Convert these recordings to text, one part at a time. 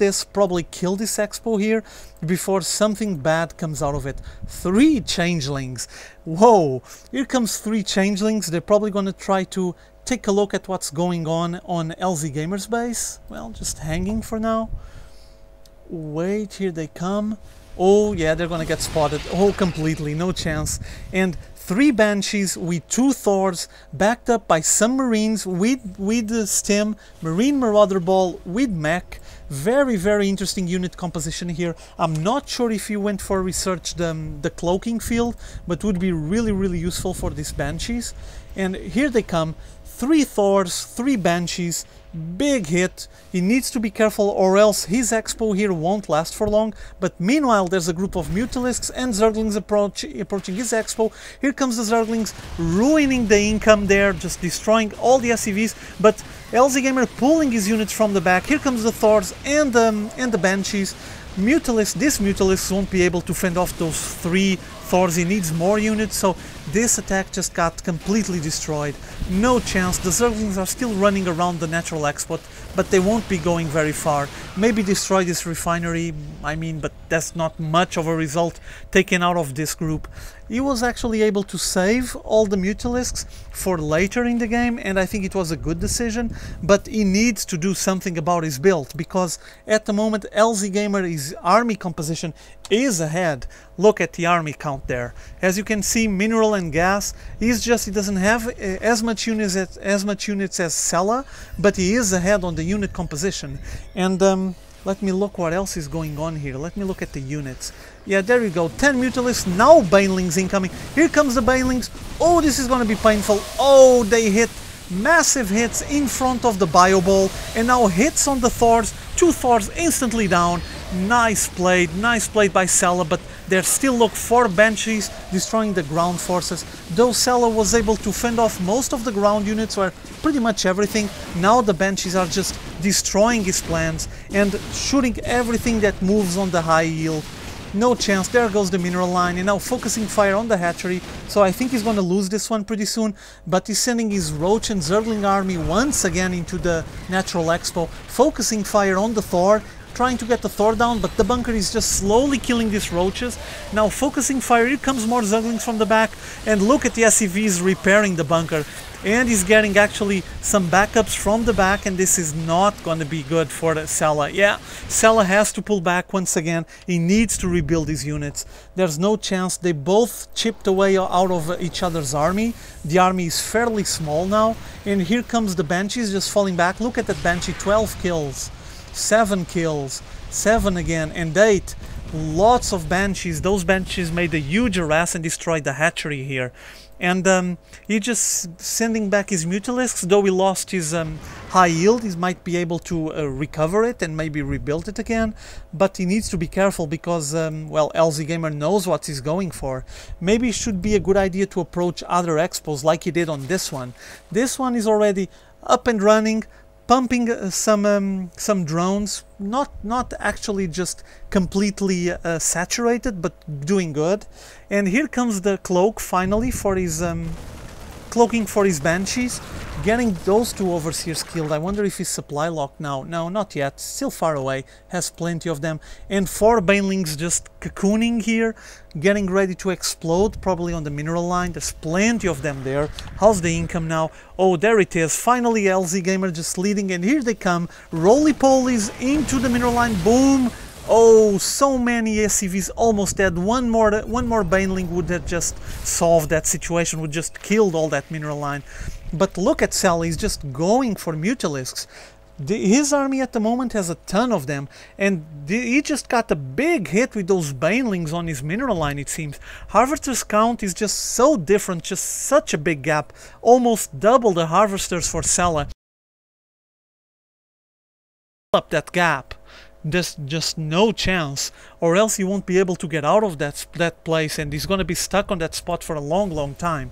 this, probably kill this expo here before something bad comes out of it. 3 changelings. Whoa, here comes 3 changelings. They're probably going to try to take a look at what's going on LzGaMeR's base. Well, just hanging for now. Wait, here they come. Oh yeah, they're gonna get spotted. Oh, completely, no chance. And 3 Banshees with 2 Thors, backed up by some Marines with the Stim, Marine Marauder Ball with Mech. Very, very interesting unit composition here. I'm not sure if you went for research the cloaking field, but would be really, really useful for these Banshees. And here they come. 3 Thors, 3 Banshees, big hit. He needs to be careful or else his expo here won't last for long. But meanwhile there's a group of Mutalisks and Zerglings approaching his expo. Here comes the Zerglings, ruining the income there, just destroying all the SCVs. But LzGaMeR pulling his units from the back. Here comes the Thors and the Banshees. This Mutalisk won't be able to fend off those 3 Thors. He needs more units, so this attack just got completely destroyed. No chance. The Zerglings are still running around the natural export, but they won't be going very far. Maybe destroy this refinery, I mean, but that's not much of a result taken out of this group. He was actually able to save all the Mutalisks for later in the game, and I think it was a good decision, but he needs to do something about his build, because at the moment LzGaMeR, his army composition is ahead. Look at the army count there. As you can see, mineral and gas, he doesn't have as much units as Cella, but he is ahead on the unit composition. And let me look what else is going on here. Let me look at the units. Yeah, there you go. 10 Mutalisks, now Banelings incoming. Here comes the Banelings. Oh, this is going to be painful. Oh, they hit massive hits in front of the Bio Ball. And now hits on the Thors. 2 Thors instantly down. Nice played by Cella, but there still look 4 Banshees destroying the ground forces. Though Cella was able to fend off most of the ground units, or pretty much everything, now the Banshees are just destroying his plans and shooting everything that moves on the high yield. No chance. There goes the mineral line, and now focusing fire on the hatchery. So I think he's going to lose this one pretty soon, but he's sending his Roach and Zergling army once again into the natural expo, focusing fire on the Thor, trying to get the Thor down, but the bunker is just slowly killing these roaches. Now focusing fire, here comes more Zerglings from the back, and look at the SCVs repairing the bunker. And he's getting actually some backups from the back, and this is not going to be good for Cella. Yeah, Cella has to pull back once again. He needs to rebuild his units. There's no chance. They both chipped away out of each other's army. The army is fairly small now, and here comes the Banshees just falling back. Look at that Banshee, 12 kills. 7 kills, 7 again, and 8. Lots of Banshees. Those Banshees made a huge harass and destroyed the hatchery here. And he just sending back his Mutalisks. Though he lost his high yield, he might be able to recover it and maybe rebuild it again. But he needs to be careful because, well, LzGaMeR knows what he's going for. Maybe it should be a good idea to approach other expos like he did on this one. This one is already up and running, pumping some drones, not actually just completely saturated, but doing good. And here comes the cloak finally for his cloaking for his Banshees, getting those 2 overseers killed. I wonder if he's supply locked now. No, not yet, still far away, has plenty of them. And 4 Banelings just cocooning here, getting ready to explode, probably on the mineral line. There's plenty of them there. How's the income now? Oh, there it is, finally LzGaMeR just leading, and here they come, roly-polies into the mineral line, boom! Oh, so many SCVs almost dead. One more Baneling would have just solved that situation, would just killed all that mineral line. But look at Cella, he's just going for Mutalisks. His army at the moment has a ton of them, and he just got a big hit with those Banelings on his mineral line, it seems. Harvester's count is just so different, just such a big gap, almost double the Harvesters for Cella. Up that gap. There's just no chance, or else he won't be able to get out of that place, and he's going to be stuck on that spot for a long time.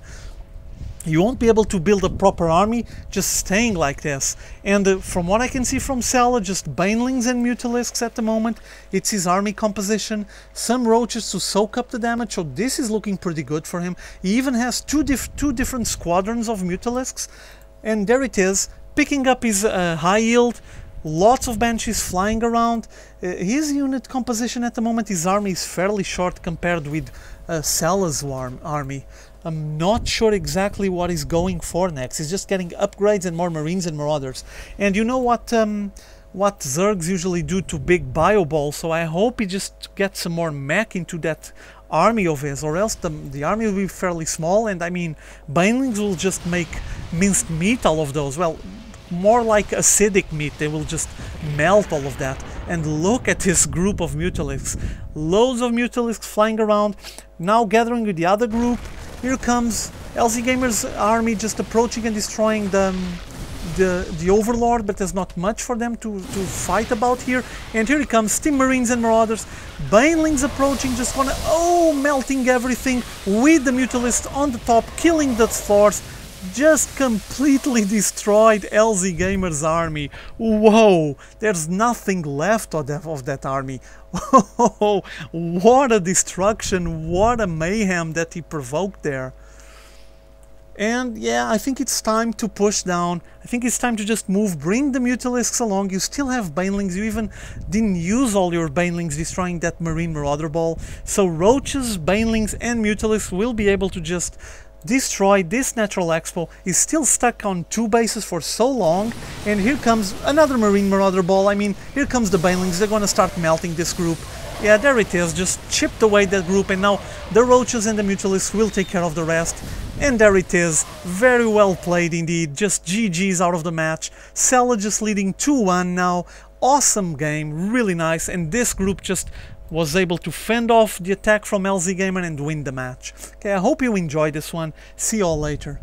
You won't be able to build a proper army just staying like this. And from what I can see from Cella, just Banelings and Mutalisks at the moment. It's his army composition. Some Roaches to soak up the damage, so this is looking pretty good for him. He even has two different squadrons of Mutalisks. And there it is, picking up his high yield. Lots of Banshees flying around. His unit composition at the moment, his army is fairly short compared with Cella's army. I'm not sure exactly what he's going for next. He's just getting upgrades and more Marines and Marauders. And you know what Zergs usually do to big bio balls, so I hope he just gets some more mech into that army of his, or else the army will be fairly small, and I mean, Banelings will just make minced meat all of those. Well, more like acidic meat, they will just melt all of that. And look at this group of Mutalisks. Loads of Mutalisks flying around, now gathering with the other group. Here comes LzGaMeR's army just approaching and destroying the Overlord, but there's not much for them to fight about here. And here he comes, Steam Marines and Marauders. Banelings approaching, just gonna, melting everything with the Mutalisks on the top, killing the floors. Just completely destroyed LzGaMeR's army. Whoa, there's nothing left of that army. Whoa, what a destruction, what a mayhem that he provoked there. And yeah, I think it's time to push down. I think it's time to just move, bring the Mutalisks along. You still have Banelings, you even didn't use all your Banelings destroying that Marine Marauder ball. So Roaches, Banelings and Mutalisks will be able to just destroy this Natural Expo. Is still stuck on 2 bases for so long, and here comes another Marine Marauder ball. I mean, here comes the Banelings, they're gonna start melting this group. Yeah, there it is, just chipped away that group, and now the Roaches and the Mutalisks will take care of the rest. And there it is, very well played indeed, just GG's out of the match. Cella just leading 2-1 now. Awesome game, really nice, and this group just was able to fend off the attack from LzGaMeR and win the match. Okay, I hope you enjoyed this one. See you all later.